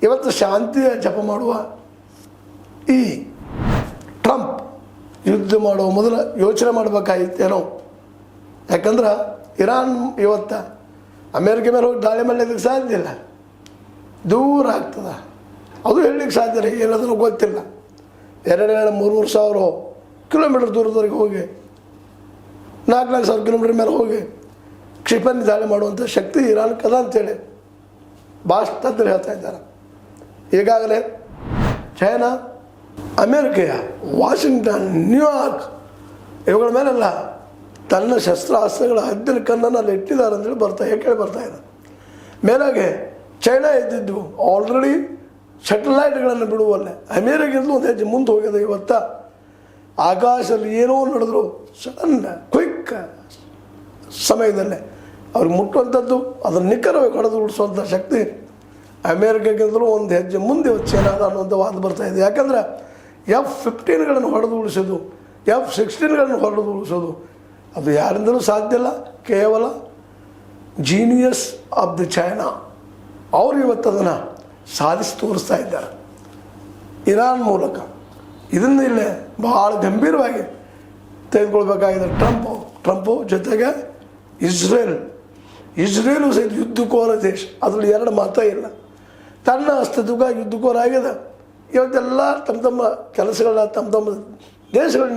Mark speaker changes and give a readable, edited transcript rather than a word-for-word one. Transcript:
Speaker 1: ಇವತ್ತು ಶಾಂತಿಯ ಜಪ ಮಾಡುವ ಈ ಟ್ರಂಪ್ ಯುದ್ಧ ಮಾಡುವ ಮೊದಲು ಯೋಚನೆ ಮಾಡಬೇಕಾಗಿತ್ತೇನೋ. ಯಾಕಂದ್ರೆ ಇರಾನ್ ಇವತ್ತು ಅಮೇರಿಕ ಮೇಲೆ ಹೋಗಿ ದಾಳಿ ಮಾಡಲಿಕ್ಕೆ ಸಾಧ್ಯ ಇಲ್ಲ, ದೂರ ಆಗ್ತದೆ. ಅದು ಹೇಳಲಿಕ್ಕೆ ಸಾಧ್ಯ ಇಲ್ಲ, ಏನಾದರೂ ಗೊತ್ತಿಲ್ಲ. 2-3 ಸಾವಿರ ಕಿಲೋಮೀಟರ್ ದೂರದವರೆಗೆ ಹೋಗಿ 4 ಸಾವಿರ ಕಿಲೋಮೀಟರ್ ಮೇಲೆ ಹೋಗಿ ಕ್ಷಿಪಣಿ ದಾಳಿ ಮಾಡುವಂಥ ಶಕ್ತಿ ಇರಾನ್ ಕದ ಅಂತೇಳಿ ಭಾಷತಜ್ಞರು ಹೇಳ್ತಾ ಇದ್ದಾರೆ. ಈಗಾಗಲೇ ಚೈನಾ, ಅಮೇರಿಕೆಯ ವಾಷಿಂಗ್ಟನ್, ನ್ಯೂಯಾರ್ಕ್ ಇವುಗಳ ಮೇಲೆಲ್ಲ ತನ್ನ ಶಸ್ತ್ರಾಸ್ತ್ರಗಳ ಹದ್ದಿನ ಕಣ್ಣನ್ನು ಅಲ್ಲಿ ಇಟ್ಟಿದ್ದಾರೆ ಅಂತೇಳಿ ಕೇಳಿ ಬರ್ತಾ ಇದೆ. ಮೇಲಾಗೆ ಚೈನಾ ಇದ್ದಿದ್ದು ಆಲ್ರೆಡಿ ಸ್ಯಾಟಲೈಟ್ಗಳನ್ನು ಬಿಡುವಲ್ಲೇ ಅಮೇರಿಕೆಯಿಂದಲೂ ಒಂದು ಹೆಜ್ಜೆ ಮುಂದೆ ಹೋಗಿದೆ. ಇವತ್ತು ಆಕಾಶದಲ್ಲಿ ಏನೋ ನಡೆದ್ರು ಸಡನ್ ಕ್ವಿಕ್ ಸಮಯದಲ್ಲೇ ಅವ್ರಿಗೆ ಮುಟ್ಟುವಂಥದ್ದು ಅದನ್ನು ನಿಖರವಾಗಿ ಹೊಡೆದು ಬಿಡಿಸುವಂಥ ಶಕ್ತಿ ಅಮೇರಿಕೆಗಿಂತಲೂ ಒಂದು ಹೆಜ್ಜೆ ಮುಂದೆ ಇವತ್ತು ಚೈನಾದ ಅನ್ನುವಂಥ ವಾದ ಬರ್ತಾ ಇದೆ. ಯಾಕಂದರೆ F-15ಗಳನ್ನು ಹೊಡೆದು ಉಳಿಸೋದು, F-16ಗಳನ್ನು ಹೊಡೆದು ಉಳಿಸೋದು ಅದು ಯಾರಿಂದಲೂ ಸಾಧ್ಯ ಇಲ್ಲ, ಕೇವಲ ಜೀನಿಯಸ್ ಆಫ್ ದಿ ಚೈನಾ ಅವರು ಇವತ್ತು ಅದನ್ನು ಸಾಧಿಸಿ ತೋರಿಸ್ತಾ ಇದ್ದಾರೆ ಇರಾನ್ ಮೂಲಕ. ಇದನ್ನು ಇಲ್ಲೇ ಭಾಳ ಗಂಭೀರವಾಗಿ ತೆಗೆದುಕೊಳ್ಬೇಕಾಗಿದೆ ಟ್ರಂಪು ಜೊತೆಗೆ ಇಸ್ರೇಲು ಸಹಿತ ಯುದ್ಧಕೋರ ದೇಶ, ಅದರಲ್ಲಿ 2 ಮಾತೇ ಇಲ್ಲ. ತನ್ನ ಅಸ್ತಿತ್ವಕ್ಕಾಗಿ ಯುದ್ಧಕೋರ ಆಗಿದೆ. ಇವತ್ತೆಲ್ಲ ತಮ್ಮ ಕೆಲಸಗಳನ್ನ ತಮ್ಮ ದೇಶಗಳನ್ನ